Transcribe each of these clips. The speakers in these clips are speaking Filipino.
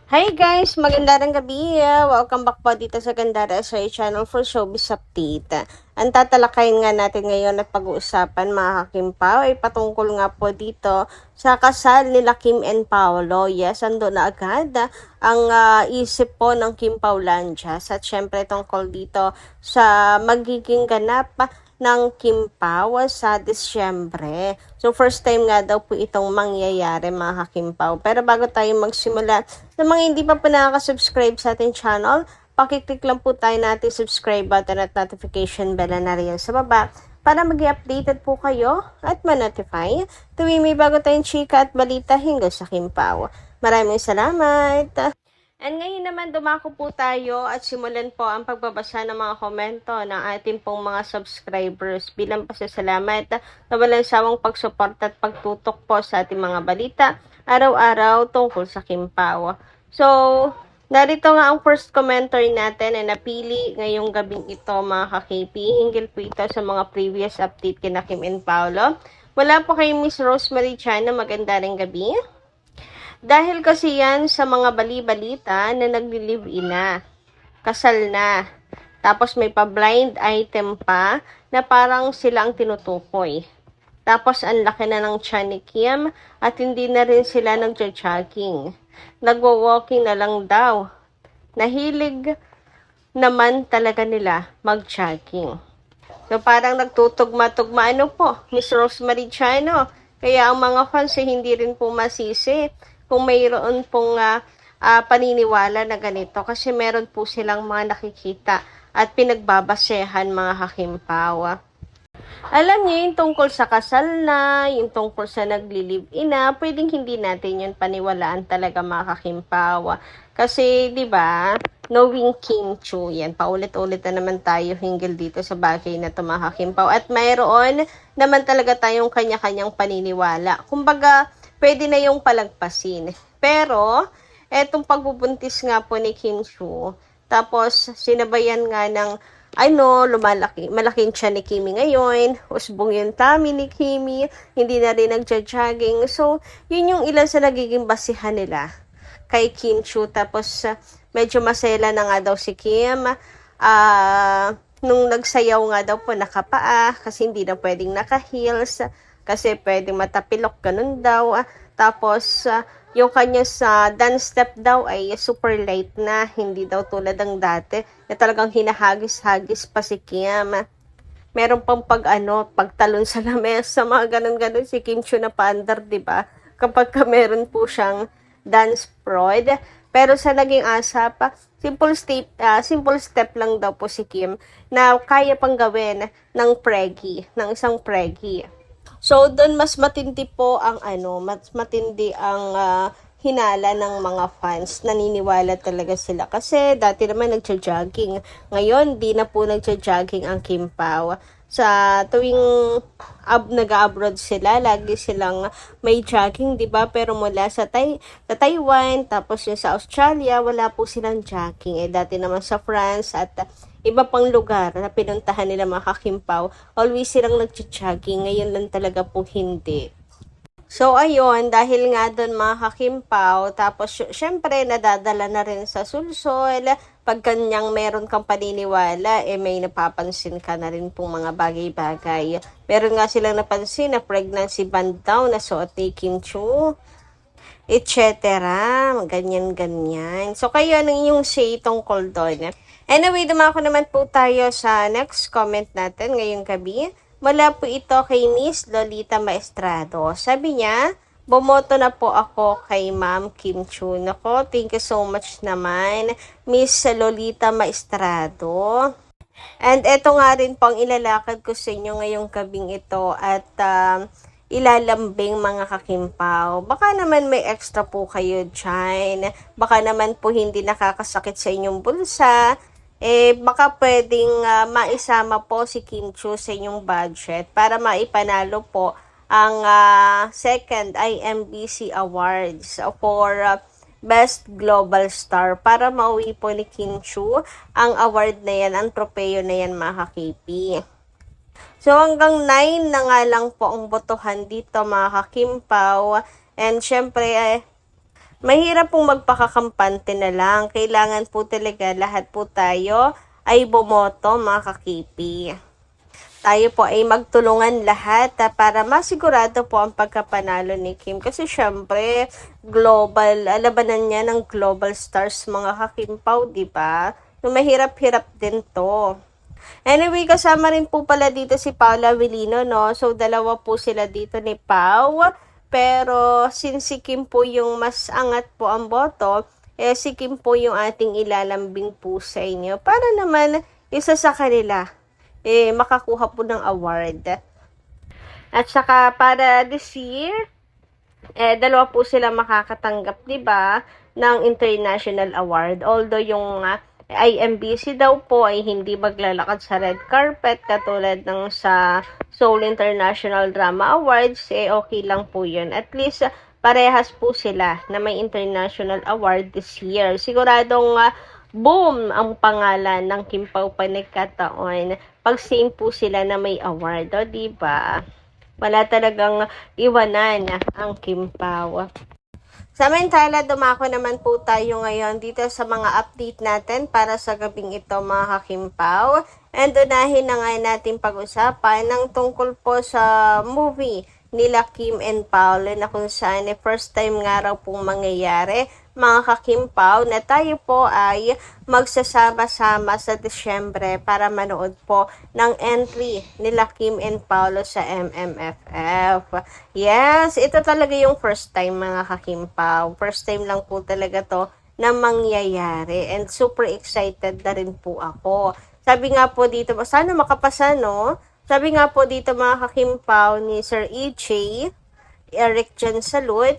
Hi guys! Magandang gabi! Welcome back po dito sa Gandara sa channel for showbiz update. Ang tatalakayin nga natin ngayon at pag-uusapan mga kakimpaw ay patungkol nga po dito sa kasal nila Kim and Paolo. Yes, ando na agad ang isip po ng Kim Paulandias at syempre tungkol dito sa magiging ganap ng Kim Pao sa Disyembre. So, first time nga daw po itong mangyayari mga kakimpaw. Pero bago tayo magsimula, sa mga hindi pa po nakaka-subscribe sa ating channel, pakiclick lang po tayo natin subscribe button at notification bell na riyan sa baba para mag-updated po kayo at ma-notify tuwing may bago tayong chika at balita hinggil sa Kim Pao. Maraming salamat! And ngayon naman dumako po tayo at simulan po ang pagbabasa ng mga komento ng ating pong mga subscribers bilang pasasalamat na walang sawang pagsuporta at pagtutok po sa ating mga balita araw-araw tungkol sa Kim Pao. So, narito nga ang first commenter natin na napili ngayong gabing ito mga ka-KP. Hinggil po ito sa mga previous update kina Kim and Paolo. Wala po kay Miss Rosemary Chana, maganda ring gabi. Dahil kasi yan sa mga bali-balita na nagli-live-in na, kasal na, tapos may pa-blind item pa na parang sila ang tinutukoy. Tapos ang laki na ng tiyan ni Kim at hindi na rin sila nagja-jogging. Nagwo-walking na lang daw. Nahilig naman talaga nila mag-jogging. So parang nagtutugma-tugma po, Miss Rosemary Chano. Kaya ang mga fans hindi rin po masisi kung mayroon pong paniniwala na ganito kasi meron po silang mga nakikita at pinagbabasehan mga kakimpaw. Alam niyo yung tungkol sa kasal na, yung tungkol sa nagli-live-in na, pwedeng hindi natin yun paniwalaan talaga mga kakimpaw. Kasi, di ba, knowing Kim Chu, yan, paulit-ulit na naman tayo hinggil dito sa bagay na ito mga kakimpaw. At mayroon naman talaga tayong kanya-kanyang paniniwala. Kumbaga, pwede na yung palagpasin. Pero, etong pagbubuntis nga po ni Kim Chu, tapos sinabayan nga ng malaking tiyan ni Kimi ngayon, usbong yung tummy ni Kimi, hindi na rin nagja-jogging. So, yun yung ilan sa nagiging basihan nila kay Kim Chu. Tapos, medyo masela na nga daw si Kim. Nung nagsayaw nga daw po nakapaa, kasi hindi na pwedeng naka-heels, kasi pwedeng matapilok, ganun daw. Tapos, yung kanya sa dance step daw ay super light na, hindi daw tulad ng dati, na talagang hinahagis-hagis pa si Kim. Meron pang pagtalon sa lamesa, mga ganun-ganun si Kim Chu na paandar, di ba? Kapag meron po siyang dance prod. Pero sa naging asap, simple step lang daw po si Kim na kaya pang gawin ng isang preggy. So, doon mas matindi po ang mas matindi ang hinala ng mga fans. Naniniwala talaga sila. Kasi dati naman nagja-jogging. Ngayon, di na po nagja-jogging ang Kim Pao. Sa tuwing nag-abroad sila, lagi silang may jogging, di ba? Pero mula sa Taiwan, tapos yung sa Australia, wala po silang jogging. Dati naman sa France at iba pang lugar na pinuntahan nila mga kakimpaw, always silang nag-jogging. Ngayon lang talaga po hindi. So, ayun, dahil nga doon mga kakimpaw, tapos syempre nadadala na rin sa sulsol, pag kanyang meron kang paniniwala, may napapansin ka na rin pong mga bagay-bagay. Meron nga silang napansin na pregnancy band daw na suot ni Kim Chu, etc. Ganyan-ganyan. So, kayo anong yung say tungkol doon? Anyway, dumako naman po tayo sa next comment natin ngayong gabi. Mula po ito kay Miss Lolita Maestrado. Sabi niya, bumoto na po ako kay Ma'am Kim Chu. Nako, thank you so much naman, Miss Lolita Maestrado. And eto nga rin pang ilalakad ko sa inyo ngayong gabing ito at ilalambing mga kakimpaw. Baka naman may extra po kayo dyan. Baka naman po hindi nakakasakit sa inyong bulsa. Baka pwedeng maisama po si Kim Chu sa inyong budget para maipanalo po ang second IMBC Awards for Best Global Star para mauwi po ni Kim Chu ang award na yan, ang tropeyo na yan mga ka-KP. So hanggang 9 na nga lang po ang botohan dito mga kakimpaw. And syempre Mahirap pong magpakakampante na lang. Kailangan po talaga lahat po tayo ay bumoto, mga kakipi. Tayo po ay magtulungan lahat para masigurado po ang pagkapanalo ni Kim. Kasi syempre, global, labanan niya ng global stars, mga kakimpaw, di ba? So, mahirap-hirap din to. Anyway, kasama rin po pala dito si Paula Avellino, no? So, dalawa po sila dito ni Pau. Pero, since si Kim po yung mas angat po ang boto, si Kim po yung ating ilalambing po sa inyo. Para naman, isa sa kanila, makakuha po ng award. At saka, para this year, dalawa po sila makakatanggap, di ba, ng international award. Although yung IMBC daw po ay hindi maglalakad sa red carpet katulad ng sa Seoul International Drama Awards, okay lang po yun. At least, parehas po sila na may international award this year. Siguradong boom ang pangalan ng Kim Pao Panagkataon pag same po sila na may award, o diba? Wala talagang iwanan ang Kim Pao. Samantala, dumako naman po tayo ngayon dito sa mga update natin para sa gabing ito, mga kakimpaw. And unahin na nga natin pag-usapan ng tungkol po sa movie nila Kim and Paolo na kung saan first time nga raw pong mangyayari, mga kakimpaw, na tayo po ay magsasama-sama sa Disyembre para manood po ng entry nila Kim and Paolo sa MMFF. Yes, ito talaga yung first time, mga kakimpaw. First time lang po talaga to na mangyayari and super excited na rin po ako. Sabi nga po dito, sana makapasa, no? Sabi nga po dito, mga kakimpaw, ni Sir EJ, Eric Jan Salud,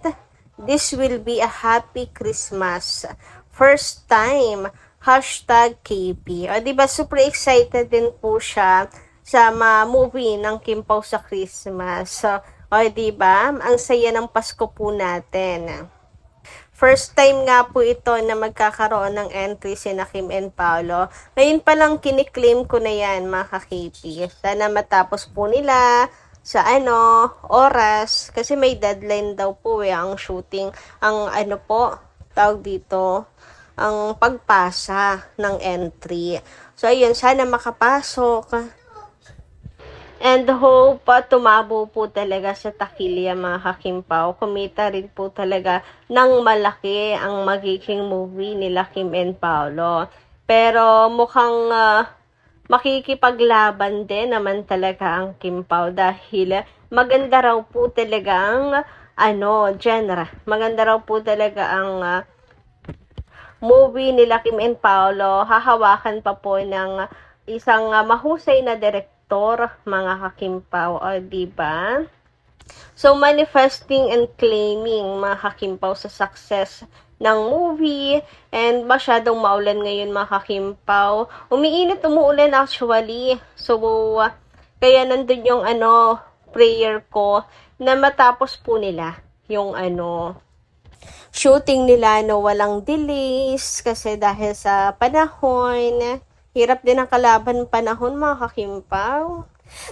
this will be a happy Christmas. First time, #KP. O, diba, super excited din po siya sa movie ng Kim Pao sa Christmas. So, o, diba, ang saya ng Pasko po natin. First time nga po ito na magkakaroon ng entry si Kim and Paolo. Ngayon pa lang kiniklaim ko na yan, mga ka-KP. Sana matapos po nila sa oras. Kasi may deadline daw po ang shooting. Ang tawag dito, ang pagpasa ng entry. So, ayun, sana makapasok. And hope tumabo po talaga sa takilya, mga kakimpaw. Kumita rin po talaga ng malaki ang magiging movie nila Kim and Paolo. Pero mukhang makikipaglaban din naman talaga ang Kim Pao dahil maganda raw po talaga ang genre. Maganda raw po talaga ang movie nila Kim and Paolo. Hahawakan pa po ng isang mahusay na director, mga kakimpaw, o diba? So, manifesting and claiming, mga kakimpaw, sa success ng movie, and masyadong maulan ngayon, mga kakimpaw. Umiinit, umuulan actually. So, kaya nandun yung prayer ko na matapos po nila yung shooting nila, walang delays kasi dahil sa panahon. Hirap din ang kalaban panahon, mga kakimpaw.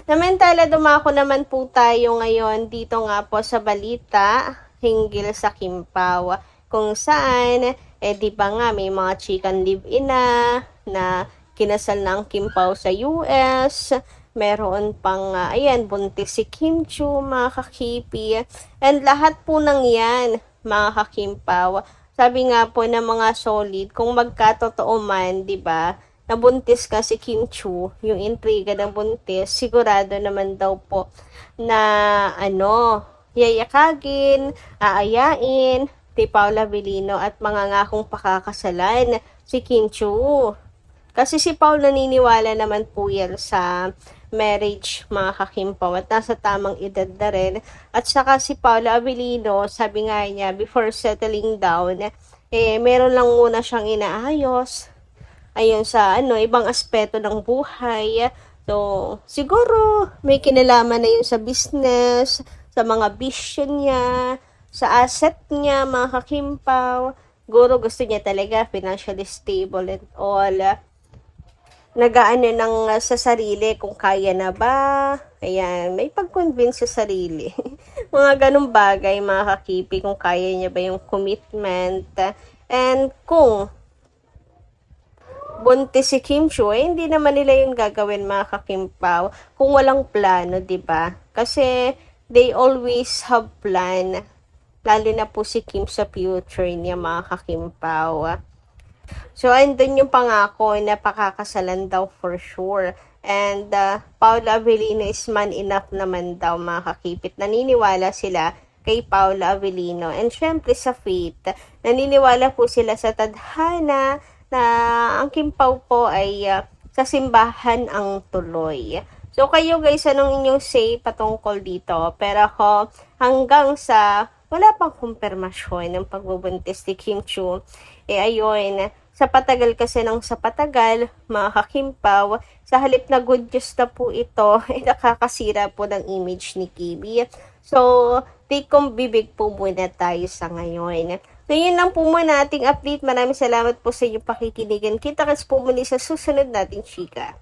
Samantala, dumako naman po tayo ngayon dito nga po sa balita hinggil sa Kim Pao. Kung saan, di ba nga may mga chicken live-in na kinasal na ang Kim Pao sa US. Meron pang, buntis si Kim Chu, mga kakipi. And lahat po ng yan, mga kakimpaw. Sabi nga po ng mga solid, kung magkatotoo man, di ba, nabuntis ka si Kim Chu, yung intriga ng buntis, sigurado naman daw po na yayakagin, aayain, ni Paula Avellino at mga ngakong pakakasalan si Kim Chu. Kasi si Paul naniniwala naman po yan sa marriage, mga kakimpaw, at nasa tamang edad na rin. At saka si Paula Avellino, sabi nga niya, before settling down, meron lang muna siyang inaayos ayun sa ibang aspeto ng buhay. So, siguro may kinalaman na yun sa business, sa mga vision niya, sa asset niya, mga kakimpaw. Siguro gusto niya talaga financially stable and all. nagaano ng sa sarili kung kaya na ba. Ayan, may pag-convince sa sarili. Mga ganong bagay, mga kakipi, kung kaya niya ba yung commitment. And kung buntis si Kim Chiu, hindi naman nila yun gagawin, mga kakimpaw, kung walang plano, 'di ba? Kasi they always have plan, lalo na po si Kim sa future niya, mga kakimpaw. So, andun yung pangako na pakakasalan daw for sure. And Paula Avellino is man enough naman daw, mga kakipit. Naniniwala sila kay Paula Avellino. And syempre sa faith, naniniwala po sila sa tadhana na ang Kimpaw po ay sa simbahan ang tuloy. So kayo guys, anong inyong say patungkol dito? Pero ako, hanggang sa wala pang kumpirmasyon ng pagbubuntis ni Kim Chiu, ayun, sa patagal kasi ng sa patagal, mga kakimpaw, sa halip na good news na po ito, nakakasira po ng image ni Kibi. So, take kong bibig po muna tayo sa ngayon. So, yun lang po muna ating update. Maraming salamat po sa inyong pakikinigan. Kita-kits po muli sa susunod nating chika.